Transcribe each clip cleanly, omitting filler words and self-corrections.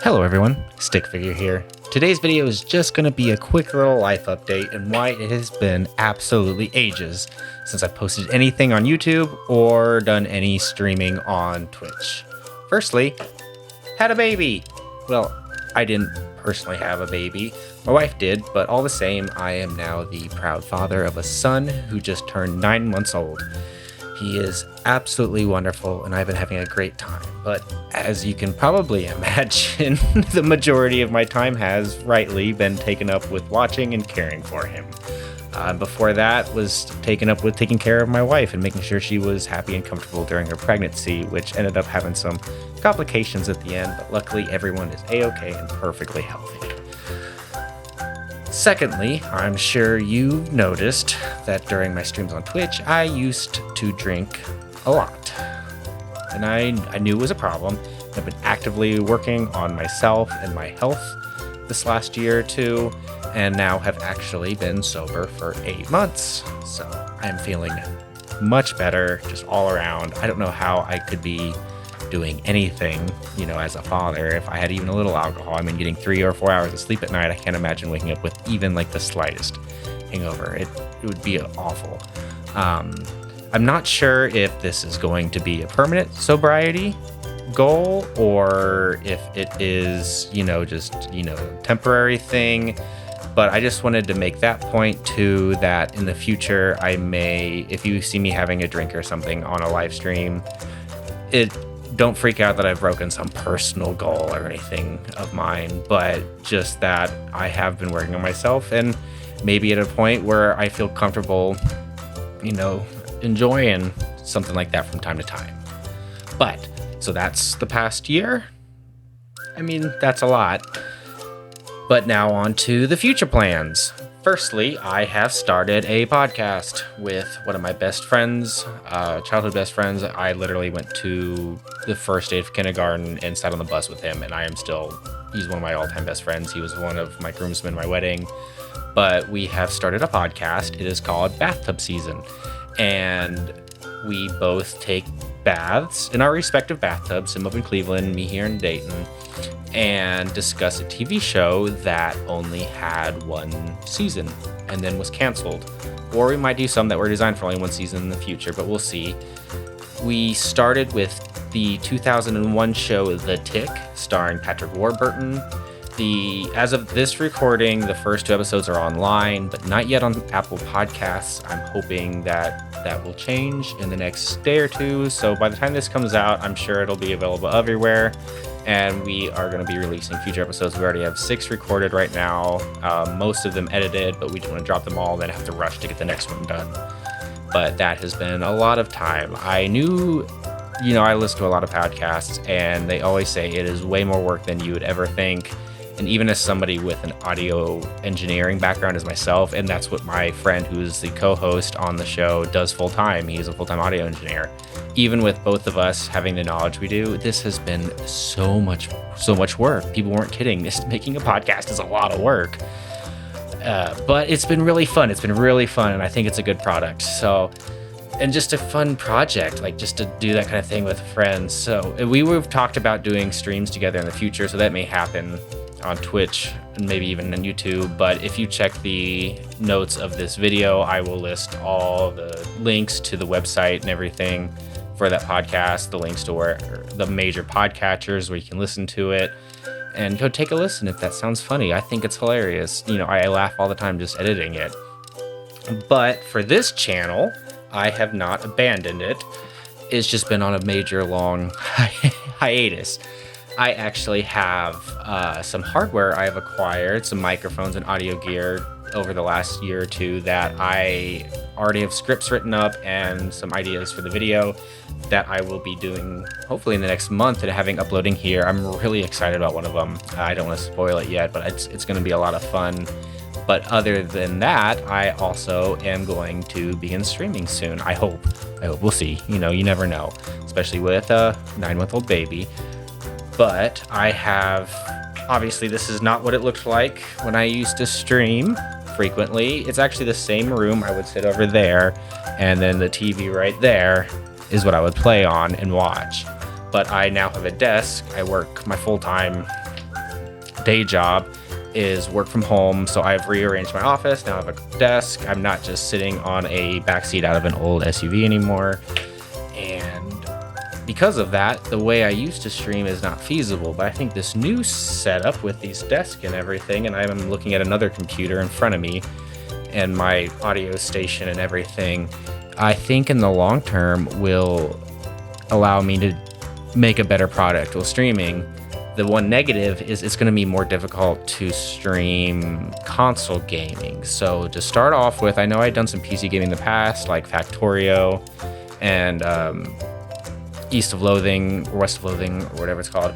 Hello everyone, Stick Figure here. Today's video is just going to be a quick little life update and why it has been absolutely ages since I posted anything on YouTube or done any streaming on Twitch. Firstly, had a baby. Well, I didn't personally have a baby. My wife did, but all the same, I am now the proud father of a son who just turned 9 months old. He is absolutely wonderful, and I've been having a great time. But as you can probably imagine, the majority of my time has rightly been taken up with watching and caring for him. Before that was taken up with taking care of my wife and making sure she was happy and comfortable during her pregnancy, which ended up having some complications at the end, but luckily everyone is A-okay and perfectly healthy. Secondly, I'm sure you've noticed that during my streams on Twitch, I used to drink a lot. And I knew it was a problem. I've been actively working on myself and my health this last year or two, and now have actually been sober for 8 months. So I'm feeling much better just all around. I don't know how I could be doing anything, as a father, if I had even a little alcohol. I mean, getting 3 or 4 hours of sleep at night, I can't imagine waking up with even like the slightest hangover. It would be awful. I'm not sure if this is going to be a permanent sobriety goal or if it is, just a temporary thing. But I just wanted to make that point too, that in the future, I may, if you see me having a drink or something on a live stream, don't freak out that I've broken some personal goal or anything of mine, but just that I have been working on myself and maybe at a point where I feel comfortable, enjoying something like that from time to time. But, so that's the past year. I mean, that's a lot. But now on to the future plans. Firstly, I have started a podcast with one of my best friends, childhood best friends. I literally went to the first day of kindergarten and sat on the bus with him, and he's one of my all-time best friends. He was one of my groomsmen at my wedding. But we have started a podcast. It is called Bathtub Season, and we both take baths in our respective bathtubs, him up in Cleveland, me here in Dayton, and discuss a TV show that only had 1 season and then was canceled. Or we might do some that were designed for only 1 season in the future, but we'll see. We started with the 2001 show The Tick, starring Patrick Warburton. As of this recording, the first 2 episodes are online, but not yet on Apple Podcasts. I'm hoping that will change in the next day or 2. So by the time this comes out, I'm sure it'll be available everywhere. And we are going to be releasing future episodes. We already have 6 recorded right now, most of them edited, but we don't want to drop them all and then have to rush to get the next one done. But that has been a lot of time. I knew, I listen to a lot of podcasts, and they always say it is way more work than you would ever think. And even as somebody with an audio engineering background as myself, and that's what my friend who's the co-host on the show does full-time. He's a full-time audio engineer. Even with both of us having the knowledge we do, this has been so much work. People weren't kidding. Making a podcast is a lot of work. But it's been really fun. And I think it's a good product. So, and just a fun project, like just to do that kind of thing with friends. So we've talked about doing streams together in the future, so that may happen on Twitch and maybe even on YouTube. But if you check the notes of this video, I will list all the links to the website and everything for that podcast, the links to where the major podcatchers where you can listen to it, and go take a listen if that sounds funny. I think it's hilarious. I laugh all the time just editing it. But for this channel, I have not abandoned it. It's just been on a major long hiatus. I actually have some hardware I've acquired, some microphones and audio gear over the last year or 2 that I already have scripts written up and some ideas for the video that I will be doing hopefully in the next month and having uploading here. I'm really excited about one of them. I don't want to spoil it yet, but it's going to be a lot of fun. But other than that, I also am going to begin streaming soon. I hope. We'll see. You never know, especially with a 9-month-old baby. But I have, obviously this is not what it looked like when I used to stream frequently. It's actually the same room. I would sit over there, and then the TV right there is what I would play on and watch. But I now have a desk. I work my full-time day job is work from home. So I've rearranged my office. Now I have a desk. I'm not just sitting on a backseat out of an old SUV anymore. And because of that, the way I used to stream is not feasible. But I think this new setup with these desks and everything, and I'm looking at another computer in front of me and my audio station and everything, I think in the long term will allow me to make a better product while streaming. The one negative is it's going to be more difficult to stream console gaming. So to start off with, I know I've done some PC gaming in the past, like Factorio and East of Loathing or West of Loathing or whatever it's called,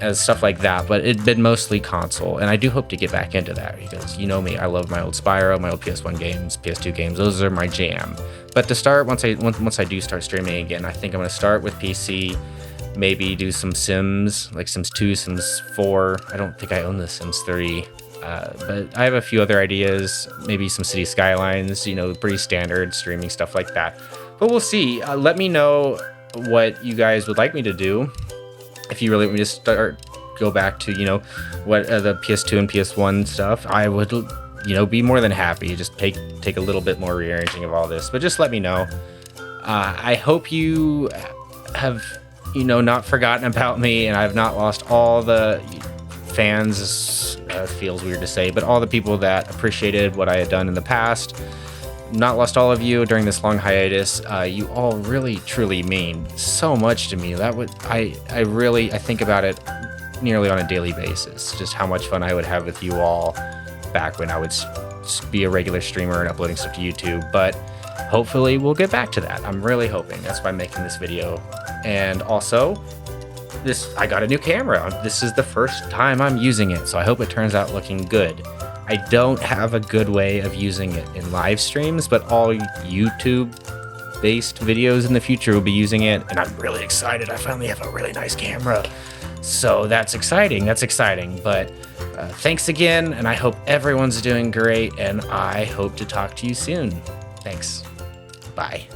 and stuff like that. But it'd been mostly console, and I do hope to get back into that because you know me, I love my old Spyro, my old PS1 games, PS2 games. Those are my jam. But to start, once I do start streaming again, I think I'm going to start with PC. Maybe do some Sims, like Sims 2, Sims 4. I don't think I own the Sims 3, but I have a few other ideas. Maybe some City Skylines, you know, pretty standard streaming stuff like that. But we'll see. Let me know what you guys would like me to do. If you really want me to go back to, you know, what the PS2 and PS1 stuff, I would, you know, be more than happy. Just take a little bit more rearranging of all this. But just let me know. I hope you have, you know, not forgotten about me, and I've not lost all the fans, feels weird to say, but all the people that appreciated what I had done in the past. Not lost all of you during this long hiatus. You all really, truly mean so much to me. I think about it nearly on a daily basis, just how much fun I would have with you all back when I would be a regular streamer and uploading stuff to YouTube. But hopefully we'll get back to that. I'm really hoping. That's why I'm making this video. And also, I got a new camera. This is the first time I'm using it, so I hope it turns out looking good. I don't have a good way of using it in live streams, but all YouTube-based videos in the future will be using it, and I'm really excited. I finally have a really nice camera. So that's exciting. But thanks again, and I hope everyone's doing great, and I hope to talk to you soon. Thanks. Bye.